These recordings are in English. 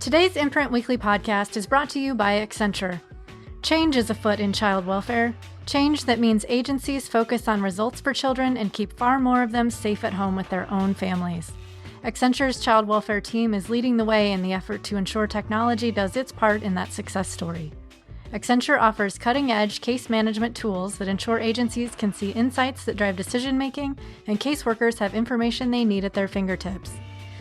Today's Imprint Weekly podcast is brought to you by Accenture. Change is afoot in child welfare. Change that means agencies focus on results for children and keep far more of them safe at home with their own families. Accenture's child welfare team is leading the way in the effort to ensure technology does its part in that success story. Accenture offers cutting-edge case management tools that ensure agencies can see insights that drive decision-making and caseworkers have information they need at their fingertips.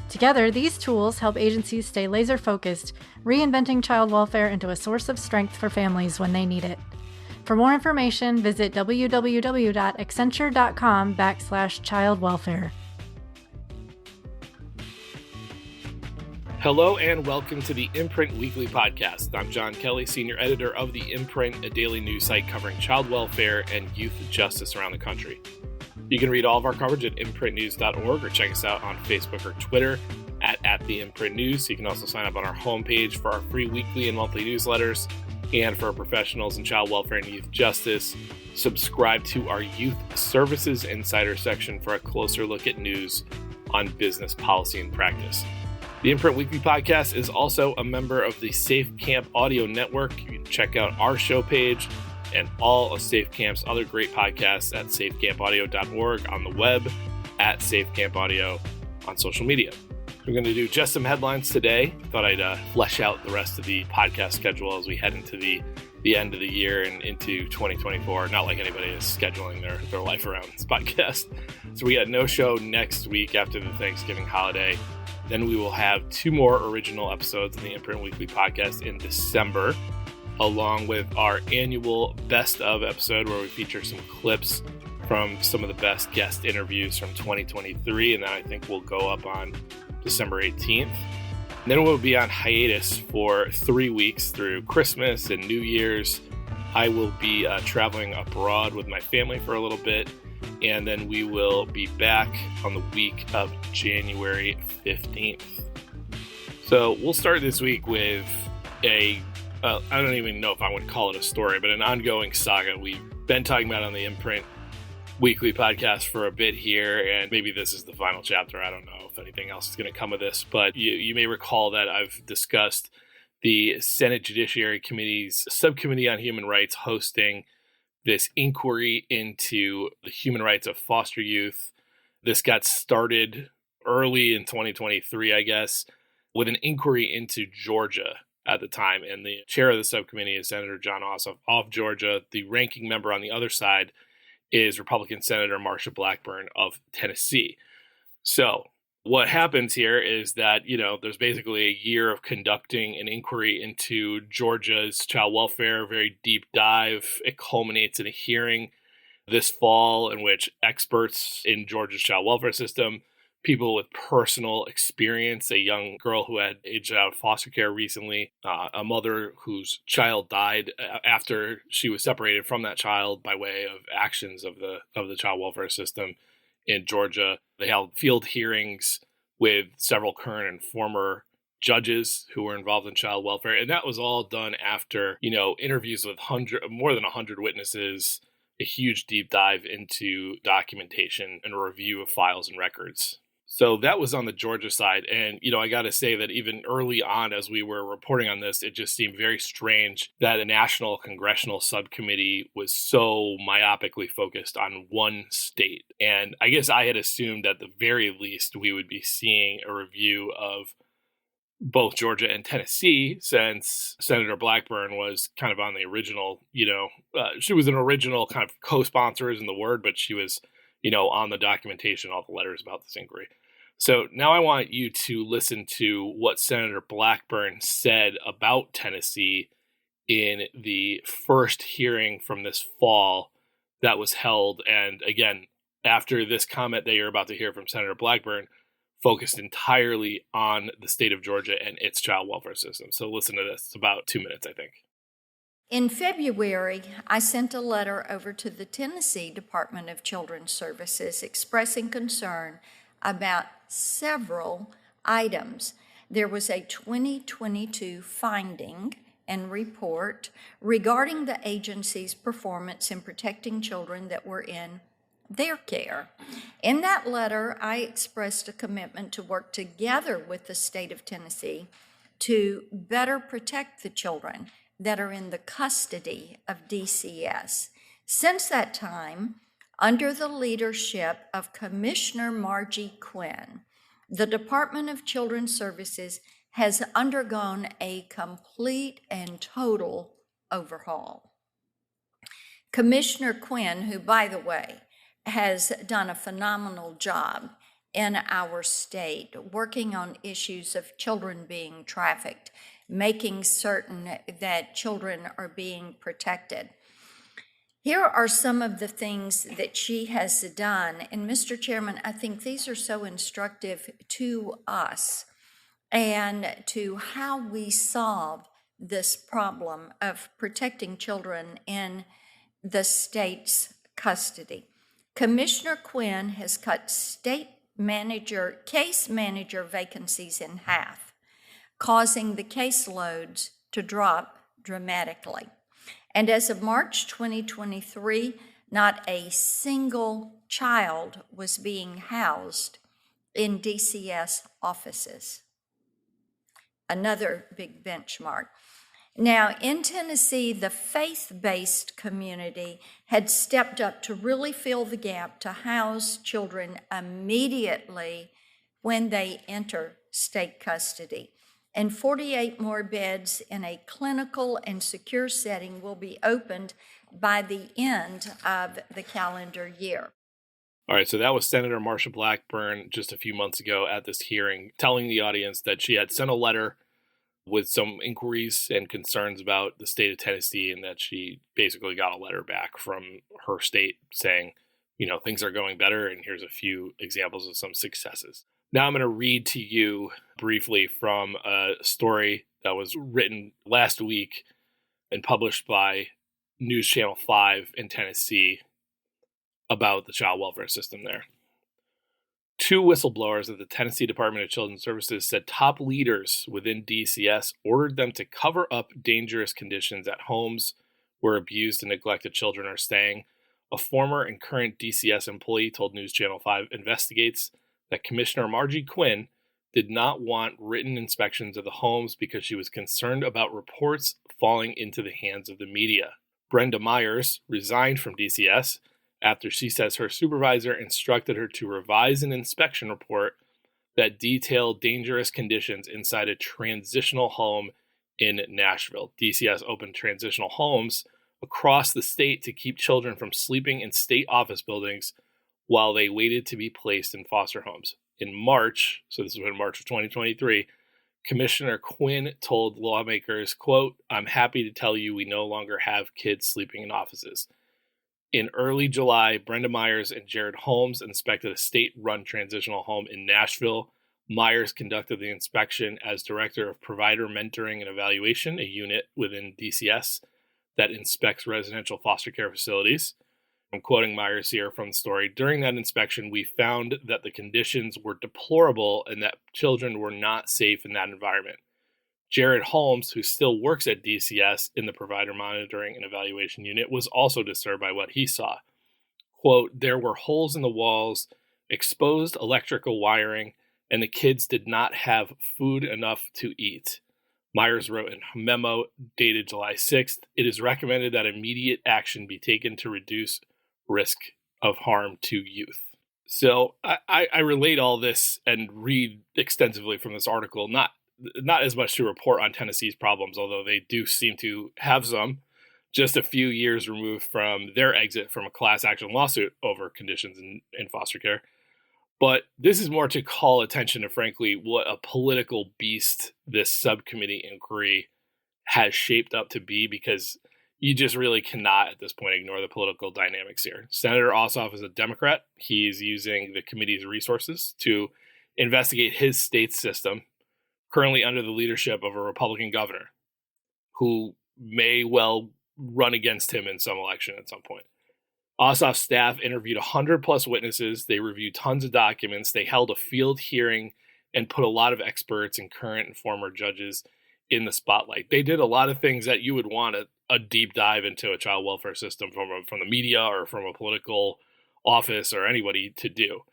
Together, these tools help agencies stay laser-focused, reinventing child welfare into a source of strength for families when they need it. For more information, visit www.accenture.com/child-welfare. Hello and welcome to the Imprint Weekly Podcast. I'm John Kelly, Senior Editor of the Imprint, a daily news site covering child welfare and youth justice around the country. You can read all of our coverage at imprintnews.org or check us out on Facebook or Twitter at the Imprint News. You can also sign up on our homepage for our free weekly and monthly newsletters. And for professionals in child welfare and youth justice, subscribe to our Youth Services Insider section for a closer look at news on business policy and practice. The Imprint Weekly Podcast is also a member of the Safe Camp Audio Network. You can check out our show page and all of Safe Camp's other great podcasts at safecampaudio.org on the web, at Safe Camp Audio on social media. We're going to do just some headlines today. Thought I'd flesh out the rest of the podcast schedule as we head into the end of the year and into 2024. Not like anybody is scheduling their life around this podcast. So we got no show next week after the Thanksgiving holiday. Then we will have 2 more original episodes of the Imprint Weekly Podcast in December, along with our annual Best Of episode where we feature some clips from some of the best guest interviews from 2023, and that I think will go up on December 18th. And then we'll be on hiatus for 3 weeks through Christmas and New Year's. I will be traveling abroad with my family for a little bit, and then we will be back on the week of January 15th. So we'll start this week with I don't even know if I would call it a story, but an ongoing saga we've been talking about on the Imprint Weekly Podcast for a bit here, and maybe this is the final chapter. I don't know if anything else is going to come of this, but you may recall that I've discussed the Senate Judiciary Committee's Subcommittee on Human Rights hosting this inquiry into the human rights of foster youth. This got started early in 2023, I guess, with an inquiry into Georgia at the time. And the chair of the subcommittee is Senator John Ossoff of Georgia. The ranking member on the other side is Republican Senator Marsha Blackburn of Tennessee. So what happens here is that, there's basically a year of conducting an inquiry into Georgia's child welfare, very deep dive. It culminates in a hearing this fall in which experts in Georgia's child welfare system, people with personal experience, a young girl who had aged out of foster care recently, a mother whose child died after she was separated from that child by way of actions of the child welfare system in Georgia. They held field hearings with several current and former judges who were involved in child welfare. And that was all done after, interviews with more than 100 witnesses, a huge deep dive into documentation and a review of files and records. So that was on the Georgia side. And, I got to say that even early on, as we were reporting on this, it just seemed very strange that a national congressional subcommittee was so myopically focused on one state. And I guess I had assumed at the very least we would be seeing a review of both Georgia and Tennessee, since Senator Blackburn was kind of on the original, she was an original kind of co-sponsor isn't the word, but she was, on the documentation, all the letters about this inquiry. So now I want you to listen to what Senator Blackburn said about Tennessee in the first hearing from this fall that was held. And again, after this comment that you're about to hear from Senator Blackburn, focused entirely on the state of Georgia and its child welfare system. So listen to this. It's about 2 minutes, I think. In February, I sent a letter over to the Tennessee Department of Children's Services expressing concern about several items. There was a 2022 finding and report regarding the agency's performance in protecting children that were in their care. In that letter, I expressed a commitment to work together with the state of Tennessee to better protect the children that are in the custody of DCS. Since that time, under the leadership of Commissioner Margie Quinn, the Department of Children's Services has undergone a complete and total overhaul. Commissioner Quinn, who, by the way, has done a phenomenal job in our state working on issues of children being trafficked, making certain that children are being protected. Here are some of the things that she has done. And Mr. Chairman, I think these are so instructive to us and to how we solve this problem of protecting children in the state's custody. Commissioner Quinn has cut case manager vacancies in half, causing the caseloads to drop dramatically. And as of March 2023, not a single child was being housed in DCS offices. Another big benchmark. Now, in Tennessee, the faith-based community had stepped up to really fill the gap to house children immediately when they enter state custody. And 48 more beds in a clinical and secure setting will be opened by the end of the calendar year. All right, so that was Senator Marsha Blackburn just a few months ago at this hearing, telling the audience that she had sent a letter with some inquiries and concerns about the state of Tennessee, and that she basically got a letter back from her state saying, things are going better, and here's a few examples of some successes. Now I'm going to read to you briefly from a story that was written last week and published by News Channel 5 in Tennessee about the child welfare system there. 2 whistleblowers at the Tennessee Department of Children's Services said top leaders within DCS ordered them to cover up dangerous conditions at homes where abused and neglected children are staying. A former and current DCS employee told News Channel 5 investigates that Commissioner Margie Quinn did not want written inspections of the homes because she was concerned about reports falling into the hands of the media. Brenda Myers resigned from DCS after she says her supervisor instructed her to revise an inspection report that detailed dangerous conditions inside a transitional home in Nashville. DCS opened transitional homes across the state to keep children from sleeping in state office buildings while they waited to be placed in foster homes. In March, so this was in March of 2023, Commissioner Quinn told lawmakers, quote, "I'm happy to tell you we no longer have kids sleeping in offices." In early July, Brenda Myers and Jared Holmes inspected a state-run transitional home in Nashville. Myers conducted the inspection as Director of Provider Mentoring and Evaluation, a unit within DCS that inspects residential foster care facilities. I'm quoting Myers here from the story. During that inspection, we found that the conditions were deplorable and that children were not safe in that environment. Jared Holmes, who still works at DCS in the Provider Monitoring and Evaluation Unit, was also disturbed by what he saw. Quote, "There were holes in the walls, exposed electrical wiring, and the kids did not have food enough to eat." Myers wrote in a memo dated July 6th, "It is recommended that immediate action be taken to reduce risk of harm to youth." So I relate all this and read extensively from this article, not as much to report on Tennessee's problems, although they do seem to have some, just a few years removed from their exit from a class action lawsuit over conditions in foster care. But this is more to call attention to, frankly, what a political beast this subcommittee inquiry has shaped up to be, because you just really cannot at this point ignore the political dynamics here. Senator Ossoff is a Democrat. He's using the committee's resources to investigate his state's system, currently under the leadership of a Republican governor who may well run against him in some election at some point. Ossoff's staff interviewed 100 plus witnesses. They reviewed tons of documents. They held a field hearing and put a lot of experts and current and former judges in the spotlight. They did a lot of things that you would want a deep dive into a child welfare system from the media or from a political office or anybody to do.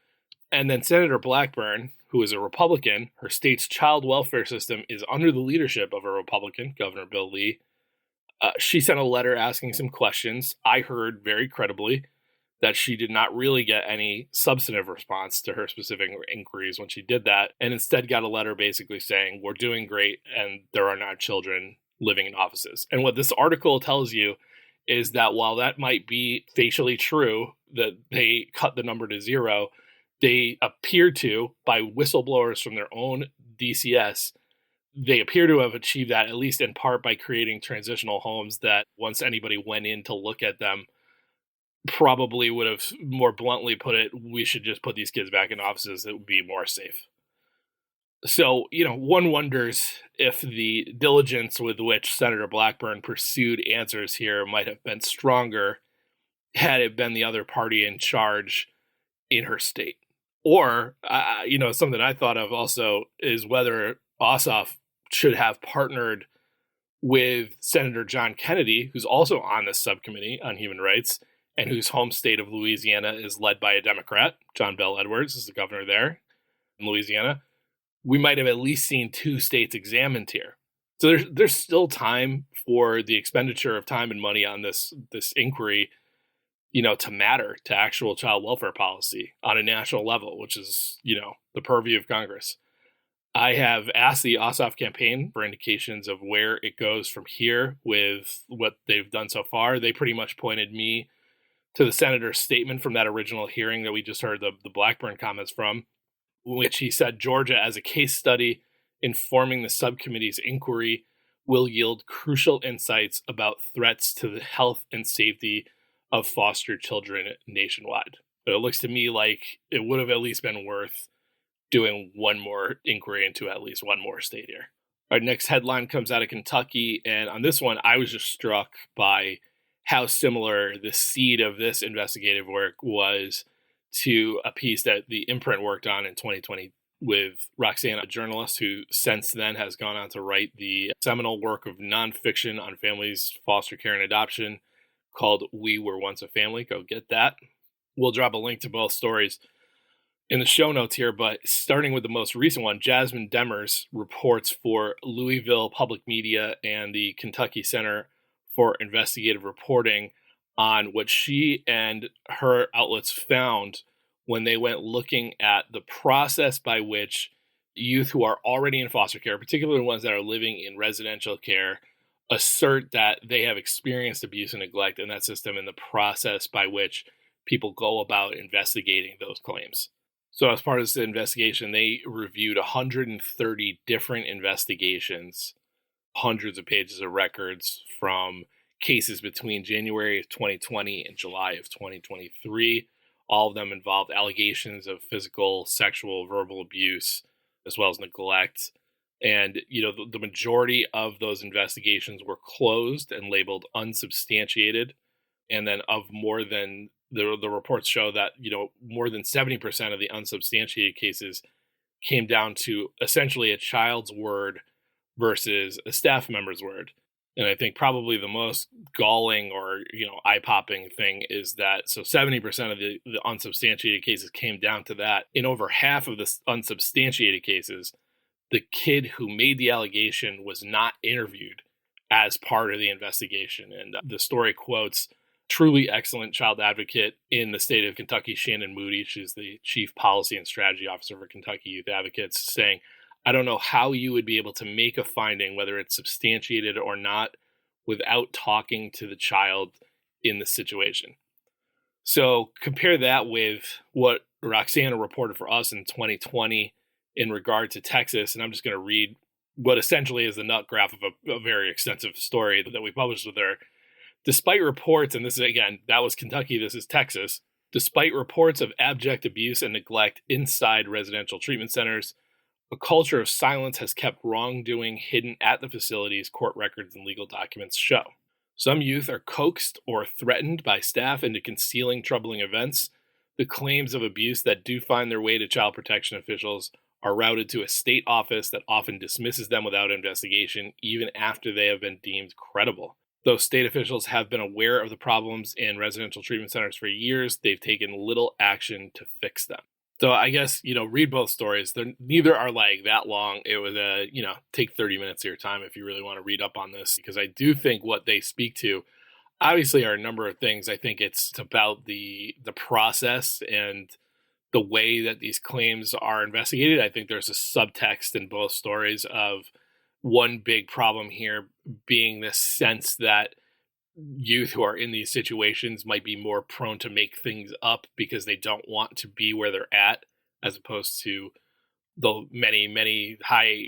And then Senator Blackburn, who is a Republican, her state's child welfare system is under the leadership of a Republican, Governor Bill Lee. She sent a letter asking some questions. I heard very credibly that she did not really get any substantive response to her specific inquiries when she did that, and instead got a letter basically saying, we're doing great and there are not children living in offices. And what this article tells you is that while that might be facially true, that they cut the number to 0, they appear to, by whistleblowers from their own DCS, they appear to have achieved that, at least in part, by creating transitional homes that once anybody went in to look at them, probably would have more bluntly put it, we should just put these kids back in offices. It would be more safe. So, one wonders if the diligence with which Senator Blackburn pursued answers here might have been stronger had it been the other party in charge in her state. Or, something I thought of also is whether Ossoff should have partnered with Senator John Kennedy, who's also on this subcommittee on human rights, and whose home state of Louisiana is led by a Democrat. John Bel Edwards is the governor there in Louisiana. We might have at least seen 2 states examined here. So there's still time for the expenditure of time and money on this inquiry, to matter to actual child welfare policy on a national level, which is, the purview of Congress. I have asked the Ossoff campaign for indications of where it goes from here with what they've done so far. They pretty much pointed me to the senator's statement from that original hearing that we just heard the Blackburn comments from, which he said Georgia, as a case study informing the subcommittee's inquiry, will yield crucial insights about threats to the health and safety of foster children nationwide. But it looks to me like it would have at least been worth doing one more inquiry into at least one more state here. Our next headline comes out of Kentucky, and on this one, I was just struck by how similar the seed of this investigative work was to a piece that the imprint worked on in 2020 with Roxanne, a journalist who since then has gone on to write the seminal work of nonfiction on families, foster care, and adoption called We Were Once a Family. Go get that. We'll drop a link to both stories in the show notes here, but starting with the most recent one, Jasmine Demers reports for Louisville Public Media and the Kentucky Center for Investigative Reporting on what she and her outlets found when they went looking at the process by which youth who are already in foster care, particularly ones that are living in residential care, assert that they have experienced abuse and neglect in that system, and the process by which people go about investigating those claims. So as part of this investigation, they reviewed 130 different investigations, hundreds of pages of records from cases between January of 2020 and July of 2023. All of them involved allegations of physical, sexual, verbal abuse, as well as neglect. And, the majority of those investigations were closed and labeled unsubstantiated. And then the reports show that, more than 70% of the unsubstantiated cases came down to essentially a child's word versus a staff member's word. And I think probably the most galling or, eye-popping thing is that, so 70% of the unsubstantiated cases came down to that. In over half of the unsubstantiated cases, the kid who made the allegation was not interviewed as part of the investigation. And the story quotes truly excellent child advocate in the state of Kentucky, Shannon Moody. She's the chief policy and strategy officer for Kentucky Youth Advocates, saying, I don't know how you would be able to make a finding, whether it's substantiated or not, without talking to the child in the situation. So compare that with what Roxana reported for us in 2020 in regard to Texas. And I'm just going to read what essentially is the nut graph of a very extensive story that we published with her. Despite reports, and this is, again, that was Kentucky, this is Texas. Despite reports of abject abuse and neglect inside residential treatment centers, a culture of silence has kept wrongdoing hidden at the facilities, court records and legal documents show. Some youth are coaxed or threatened by staff into concealing troubling events. The claims of abuse that do find their way to child protection officials are routed to a state office that often dismisses them without investigation, even after they have been deemed credible. Though state officials have been aware of the problems in residential treatment centers for years, they've taken little action to fix them. So I guess, read both stories. Neither are like that long. It would, take 30 minutes of your time if you really want to read up on this, because I do think what they speak to obviously are a number of things. I think it's about the process and the way that these claims are investigated. I think there's a subtext in both stories of one big problem here being this sense that youth who are in these situations might be more prone to make things up because they don't want to be where they're at, as opposed to the many high,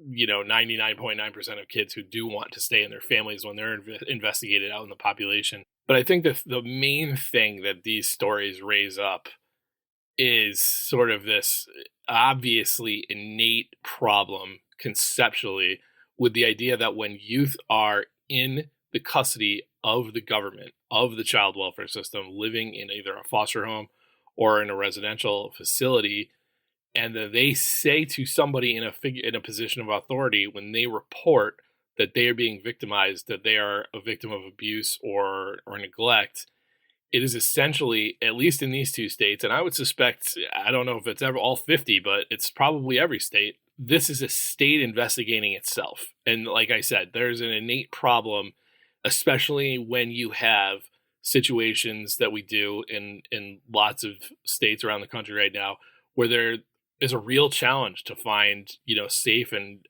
99.9% of kids who do want to stay in their families when they're investigated out in the population. But I think that the main thing that these stories raise up is sort of this obviously innate problem conceptually with the idea that when youth are in the custody of the government, of the child welfare system, living in either a foster home or in a residential facility, and that they say to somebody in a position of authority, when they report that they are being victimized, that they are a victim of abuse or neglect, it is essentially, at least in these two states, and I would suspect, I don't know if it's ever all 50, but it's probably every state, this is a state investigating itself. And like I said, there's an innate problem, especially when you have situations that we do in lots of states around the country right now, where there is a real challenge to find, safe and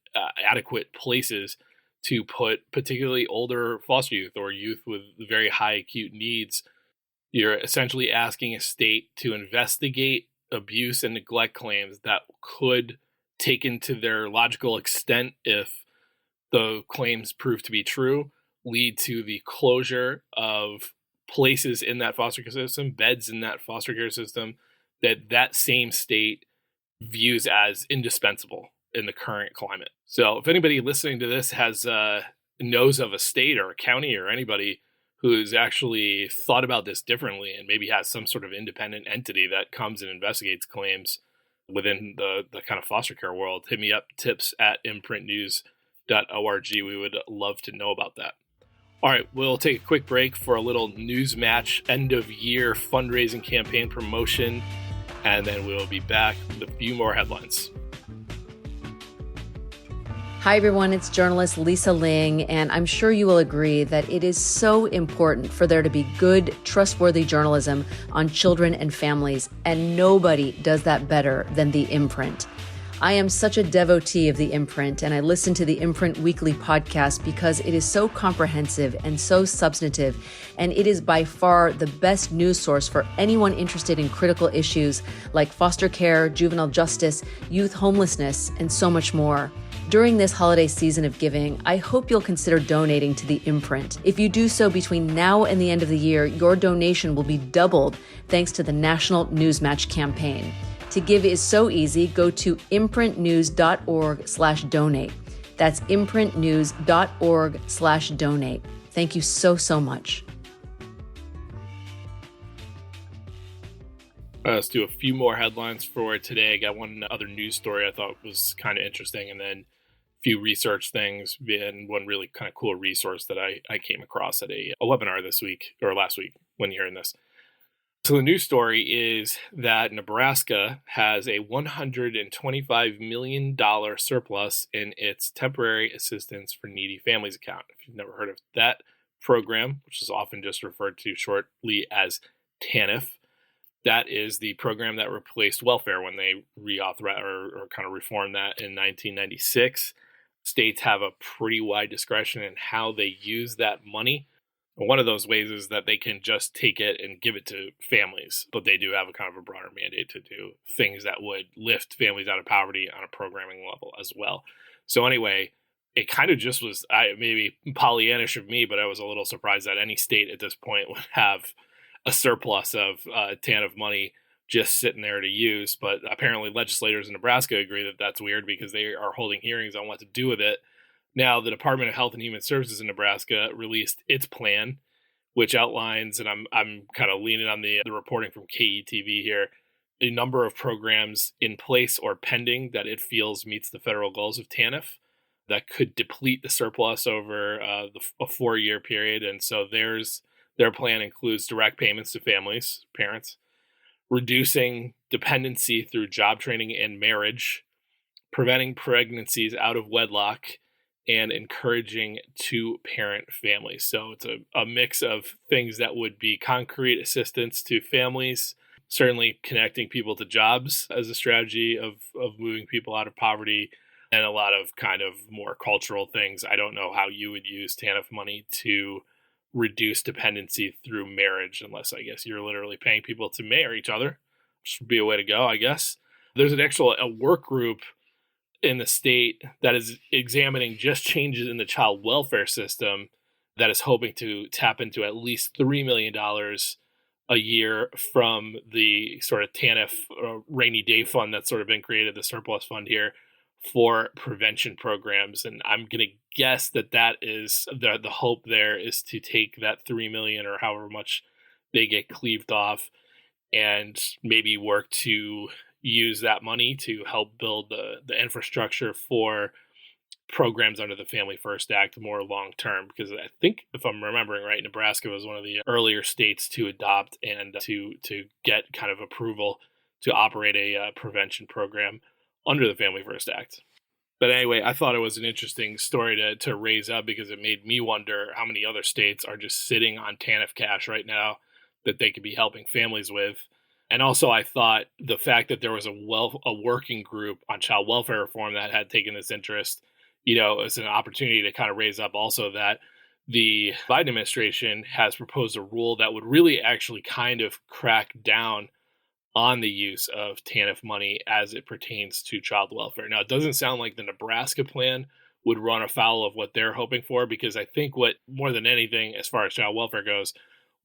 adequate places to put particularly older foster youth or youth with very high acute needs. You're essentially asking a state to investigate abuse and neglect claims that could, taken to their logical extent, if the claims prove to be true, lead to the closure of places in that foster care system, beds in that foster care system, that same state views as indispensable in the current climate. So if anybody listening to this has knows of a state or a county or anybody who's actually thought about this differently and maybe has some sort of independent entity that comes and investigates claims within the kind of foster care world, hit me up, tips@imprintnews.org. We would love to know about that. All right, we'll take a quick break for a little news match, end of year fundraising campaign promotion, and then we'll be back with a few more headlines. Hi, everyone. It's journalist Lisa Ling, and I'm sure you will agree that it is so important for there to be good, trustworthy journalism on children and families, and nobody does that better than The Imprint. I am such a devotee of The Imprint, and I listen to The Imprint Weekly podcast because it is so comprehensive and so substantive, and it is by far the best news source for anyone interested in critical issues like foster care, juvenile justice, youth homelessness, and so much more. During this holiday season of giving, I hope you'll consider donating to The Imprint. If you do so between now and the end of the year, your donation will be doubled thanks to the National Newsmatch campaign. To give is so easy. Go to imprintnews.org/donate. That's imprintnews.org/donate. Thank you so much. Let's do a few more headlines for today. I got one other news story I thought was kind of interesting, and then a few research things, and one really kind of cool resource that I came across at a webinar this week, or last week when you're hearing this. So the news story is that Nebraska has a $125 million surplus in its Temporary Assistance for Needy Families account. If you've never heard of that program, which is often just referred to shortly as TANF, that is the program that replaced welfare when they reauthorized or kind of reformed that in 1996. States have a pretty wide discretion in how they use that money. And one of those ways is that they can just take it and give it to families, but they do have a kind of a broader mandate to do things that would lift families out of poverty on a programming level as well. So anyway, it kind of just was maybe Pollyannish of me, but I was a little surprised that any state at this point would have a surplus of TANF money just sitting there to use. But apparently legislators in Nebraska agree that that's weird because they are holding hearings on what to do with it. Now, the Department of Health and Human Services in Nebraska released its plan, which outlines, and I'm kind of leaning on the reporting from KETV here, a number of programs in place or pending that it feels meets the federal goals of TANF that could deplete the surplus over a 4-year period. And so their plan includes direct payments to families, parents, reducing dependency through job training and marriage, preventing pregnancies out of wedlock, and encouraging two-parent families. So it's a mix of things that would be concrete assistance to families, certainly connecting people to jobs as a strategy of moving people out of poverty, and a lot of kind of more cultural things. I don't know how you would use TANF money to reduce dependency through marriage, unless I guess you're literally paying people to marry each other, which would be a way to go, I guess. There's a work group in the state that is examining just changes in the child welfare system that is hoping to tap into at least $3 million a year from the sort of TANF rainy day fund that's sort of been created, the surplus fund here, for prevention programs. And I'm going to guess that is the hope there is to take that 3 million or however much they get cleaved off and maybe work to use that money to help build the infrastructure for programs under the Family First Act more long term. Because I think, if I'm remembering right, Nebraska was one of the earlier states to adopt and to get kind of approval to operate a prevention program under the Family First Act. But anyway, I thought it was an interesting story to raise up, because it made me wonder how many other states are just sitting on TANF cash right now that they could be helping families with. And also, I thought the fact that there was a working group on child welfare reform that had taken this interest, is an opportunity to kind of raise up also that the Biden administration has proposed a rule that would really actually kind of crack down on the use of TANF money as it pertains to child welfare. Now, it doesn't sound like the Nebraska plan would run afoul of what they're hoping for, because I think what, more than anything, as far as child welfare goes,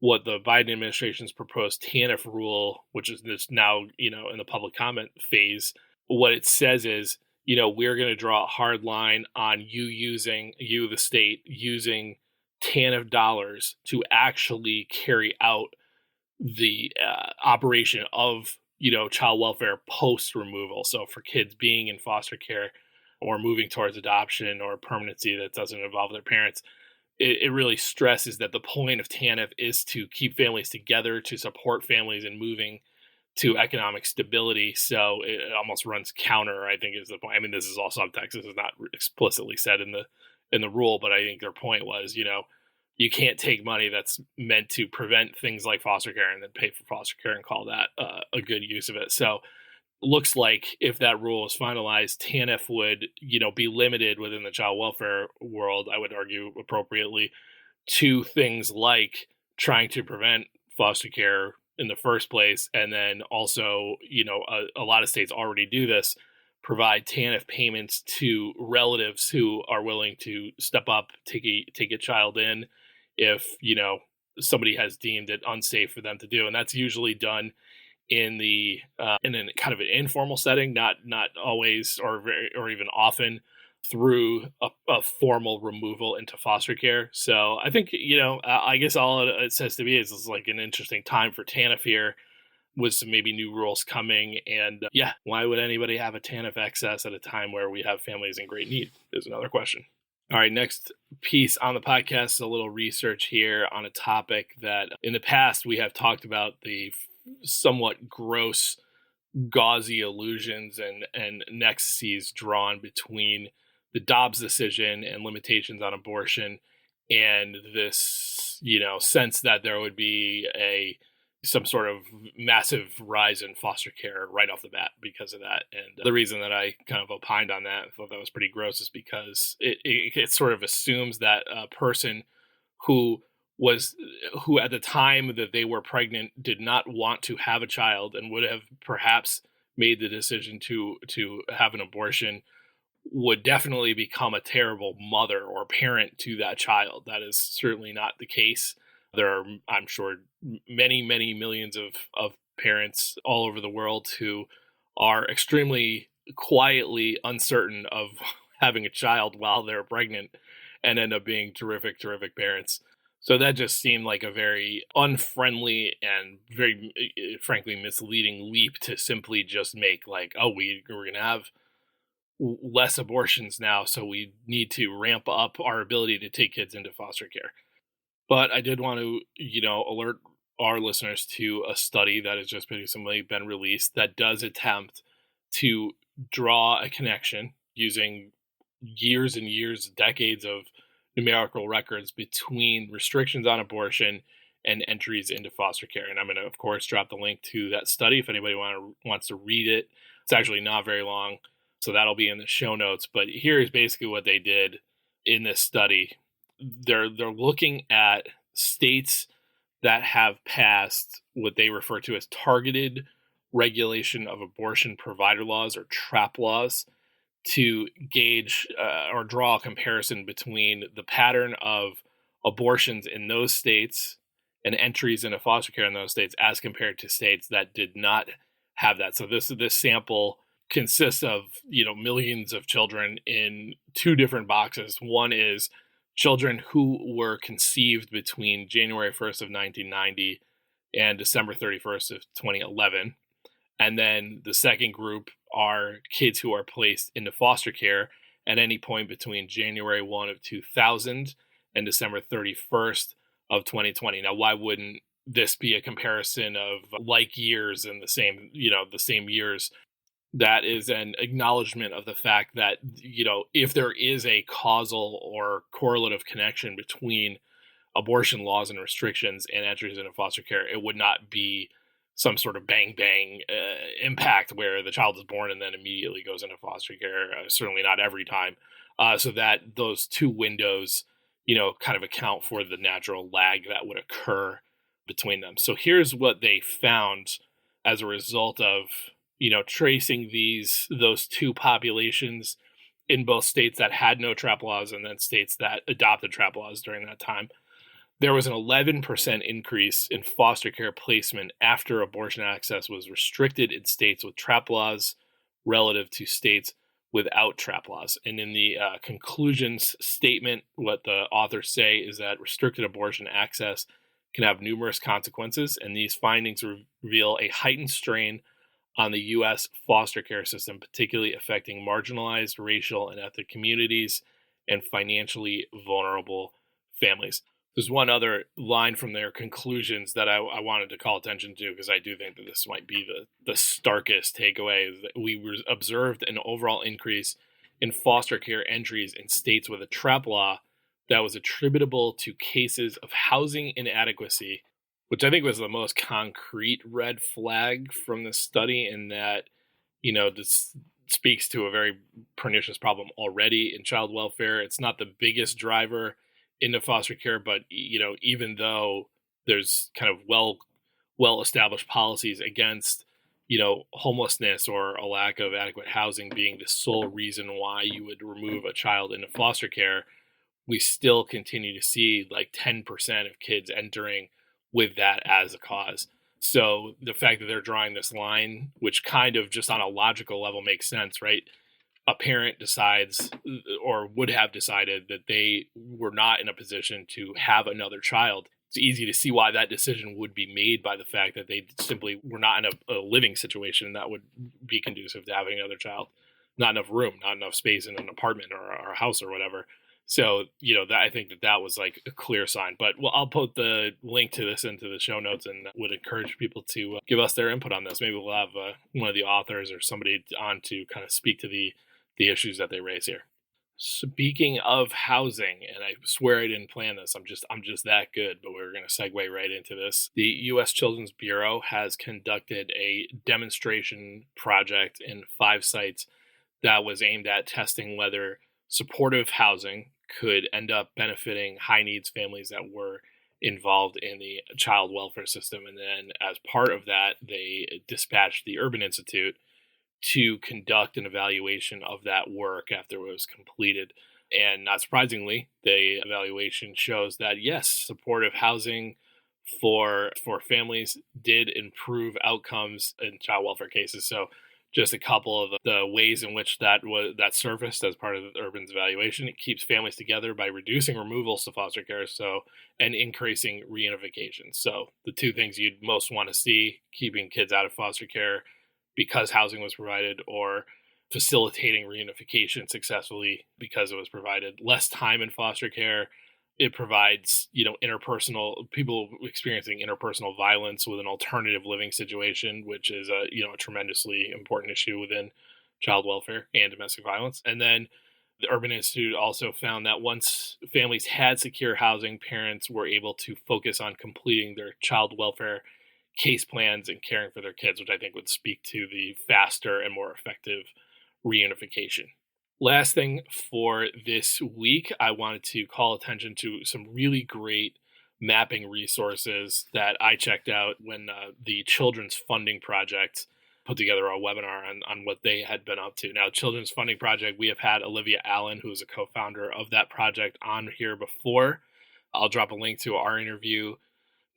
what the Biden administration's proposed TANF rule, which is this now, in the public comment phase, what it says is, we're going to draw a hard line on the state, using TANF dollars to actually carry out the operation of, child welfare post removal. So for kids being in foster care or moving towards adoption or permanency that doesn't involve their parents, it really stresses that the point of TANF is to keep families together, to support families in moving to economic stability. So it almost runs counter, I think, is the point. I mean, this is all subtext. This is not explicitly said in the rule, but I think their point was, you can't take money that's meant to prevent things like foster care and then pay for foster care and call that a good use of it. So looks like if that rule is finalized, TANF would, be limited within the child welfare world, I would argue appropriately, to things like trying to prevent foster care in the first place. And then also, a lot of states already do this, provide TANF payments to relatives who are willing to step up, take a child in if, somebody has deemed it unsafe for them to do. And that's usually done in in a kind of an informal setting, not always or even often through a formal removal into foster care. So I think, I guess all it says to me is it's like an interesting time for TANF here, with some maybe new rules coming. And why would anybody have a TANF excess at a time where we have families in great need is another question. All right, next piece on the podcast is a little research here on a topic that in the past we have talked about, the somewhat gross, gauzy illusions and nexuses drawn between the Dobbs decision and limitations on abortion and this, sense that there would be some sort of massive rise in foster care right off the bat because of that. And the reason that I kind of opined on that, I thought that was pretty gross, is because it sort of assumes that a person who at the time that they were pregnant did not want to have a child and would have perhaps made the decision to have an abortion would definitely become a terrible mother or parent to that child. That is certainly not the case. There are, I'm sure, many, many millions of parents all over the world who are extremely quietly uncertain of having a child while they're pregnant and end up being terrific, terrific parents. So that just seemed like a very unfriendly and very, frankly, misleading leap to simply just make like, oh, we're going to have less abortions now, so we need to ramp up our ability to take kids into foster care. But I did want to, alert our listeners to a study that has just recently been released that does attempt to draw a connection using years and years, decades of numerical records between restrictions on abortion and entries into foster care. And I'm going to, of course, drop the link to that study if anybody wants to read it. It's actually not very long, so that'll be in the show notes. But here is basically what they did in this study. They're looking at states that have passed what they refer to as targeted regulation of abortion provider laws, or TRAP laws, to gauge or draw a comparison between the pattern of abortions in those states and entries into foster care in those states as compared to states that did not have that. So this sample consists of, millions of children in two different boxes. One is children who were conceived between January 1st of 1990 and December 31st of 2011. And then the second group are kids who are placed into foster care at any point between January 1 of 2000 and December 31st of 2020. Now, why wouldn't this be a comparison of like years in the same years? That is an acknowledgement of the fact that, if there is a causal or correlative connection between abortion laws and restrictions and entries into foster care, it would not be some sort of bang impact where the child is born and then immediately goes into foster care. Certainly not every time. So that those two windows, kind of account for the natural lag that would occur between them. So here's what they found as a result of, tracing those two populations in both states that had no TRAP laws and then states that adopted TRAP laws during that time. There was an 11% increase in foster care placement after abortion access was restricted in states with TRAP laws relative to states without TRAP laws. And in the conclusions statement, what the authors say is that restricted abortion access can have numerous consequences, and these findings reveal a heightened strain on the U.S. foster care system, particularly affecting marginalized racial and ethnic communities and financially vulnerable families. There's one other line from their conclusions that I wanted to call attention to, because I do think that this might be the starkest takeaway, is that we observed an overall increase in foster care entries in states with a TRAP law that was attributable to cases of housing inadequacy, which I think was the most concrete red flag from the study, in that, this speaks to a very pernicious problem already in child welfare. It's not the biggest driver into foster care, but, even though there's kind of well-established policies against, homelessness or a lack of adequate housing being the sole reason why you would remove a child into foster care, we still continue to see like 10% of kids entering with that as a cause. So the fact that they're drawing this line, which kind of just on a logical level makes sense, right? A parent decides, or would have decided, that they were not in a position to have another child. It's easy to see why that decision would be made by the fact that they simply were not in a living situation that would be conducive to having another child. Not enough room, not enough space in an apartment or a house or whatever. So, I think that was like a clear sign. But I'll put the link to this into the show notes, and would encourage people to give us their input on this. Maybe we'll have one of the authors or somebody on to kind of speak to the issues that they raise here. Speaking of housing, and I swear I didn't plan this, I'm just that good, but we're going to segue right into this. The U.S. Children's Bureau has conducted a demonstration project in 5 sites that was aimed at testing whether supportive housing could end up benefiting high needs families that were involved in the child welfare system. And then as part of that, they dispatched the Urban Institute to conduct an evaluation of that work after it was completed. And not surprisingly, the evaluation shows that yes, supportive housing for families did improve outcomes in child welfare cases. So just a couple of the ways in which that surfaced as part of the Urban's evaluation: it keeps families together by reducing removals to foster care, and increasing reunification. So the two things you'd most want to see: keeping kids out of foster care because housing was provided, or facilitating reunification successfully because it was provided. Less time in foster care, it provides, interpersonal people experiencing interpersonal violence with an alternative living situation, which is a tremendously important issue within child welfare and domestic violence. And then the Urban Institute also found that once families had secure housing, parents were able to focus on completing their child welfare case plans and caring for their kids, which I think would speak to the faster and more effective reunification. Last thing for this week, I wanted to call attention to some really great mapping resources that I checked out when the Children's Funding Project put together a webinar on what they had been up to. Now, Children's Funding Project, we have had Olivia Allen, who is a co-founder of that project, on here before. I'll drop a link to our interview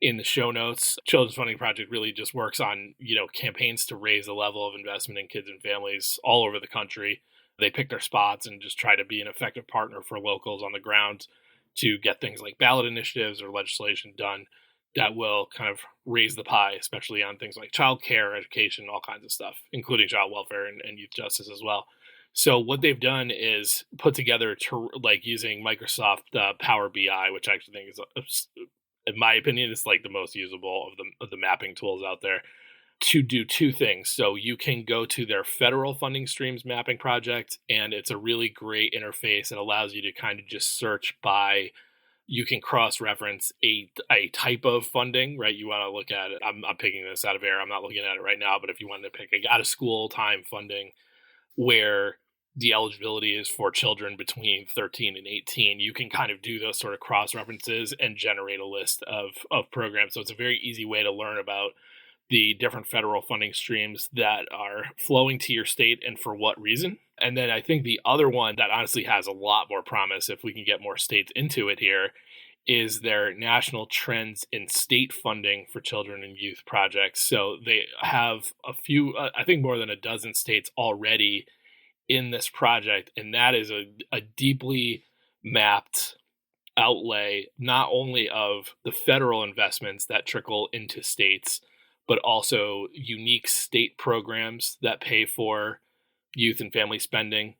in the show notes. Children's Funding Project really just works on, campaigns to raise the level of investment in kids and families all over the country. They pick their spots and just try to be an effective partner for locals on the ground to get things like ballot initiatives or legislation done that will kind of raise the pie, especially on things like childcare, education, all kinds of stuff, including child welfare and youth justice as well. So what they've done is put together using Microsoft Power BI, which I actually think is, in my opinion, is like the most usable of the mapping tools out there, to do two things. So you can go to their federal funding streams mapping project, and it's a really great interface. It allows you to kind of just search by, you can cross-reference a type of funding, right? You want to look at it. I'm picking this out of air. I'm not looking at it right now, but if you wanted to pick out-of-school time funding where the eligibility is for children between 13 and 18, you can kind of do those sort of cross-references and generate a list of programs. So it's a very easy way to learn about the different federal funding streams that are flowing to your state and for what reason. And then I think the other one that honestly has a lot more promise, if we can get more states into it here, is their national trends in state funding for children and youth projects. So they have a few, I think more than a dozen states already in this project. And that is a deeply mapped outlay, not only of the federal investments that trickle into states, but also unique state programs that pay for youth and family spending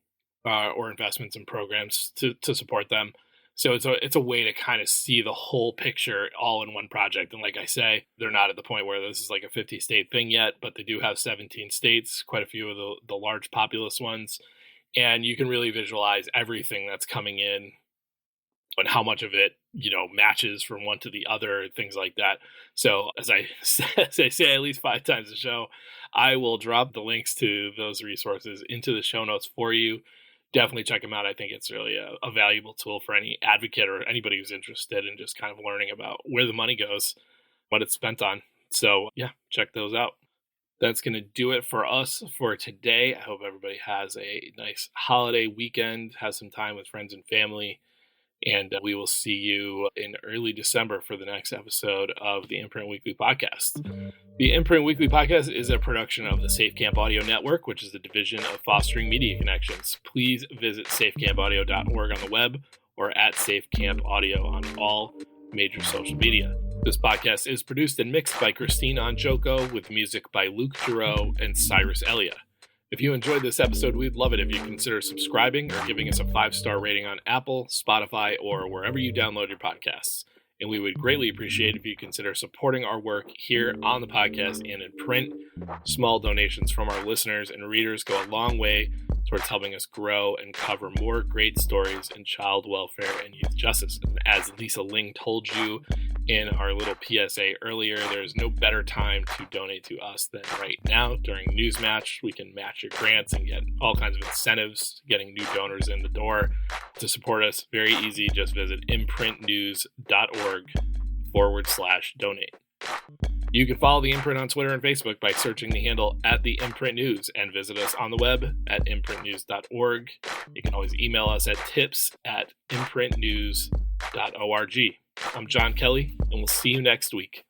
or investments in programs to support them. So it's a way to kind of see the whole picture all in one project. And like I say, they're not at the point where this is like a 50-state thing yet, but they do have 17 states, quite a few of the large populous ones. And you can really visualize everything that's coming in and how much of it, matches from one to the other, things like that. So as I say at least 5 times a show, I will drop the links to those resources into the show notes for you. Definitely check them out. I think it's really a valuable tool for any advocate or anybody who's interested in just kind of learning about where the money goes, what it's spent on. So yeah, check those out. That's going to do it for us for today. I hope everybody has a nice holiday weekend, has some time with friends and family. And we will see you in early December for the next episode of the Imprint Weekly Podcast. The Imprint Weekly Podcast is a production of the Safe Camp Audio Network, which is the division of Fostering Media Connections. Please visit safecampaudio.org on the web or at Safe Camp Audio on all major social media. This podcast is produced and mixed by Christine Anjoko with music by Luke Giroux and Cyrus Elia. If you enjoyed this episode, we'd love it if you consider subscribing or giving us a 5-star rating on Apple, Spotify, or wherever you download your podcasts. And we would greatly appreciate if you consider supporting our work here on the podcast and in print. Small donations from our listeners and readers go a long way towards helping us grow and cover more great stories in child welfare and youth justice. And as Lisa Ling told you in our little PSA earlier, there's no better time to donate to us than right now. During Newsmatch, we can match your grants and get all kinds of incentives, getting new donors in the door. To support us, very easy, just visit imprintnews.org/donate. You can follow The Imprint on Twitter and Facebook by searching the handle @TheImprintNews and visit us on the web at imprintnews.org. You can always email us at tips@imprintnews.org. I'm John Kelly, and we'll see you next week.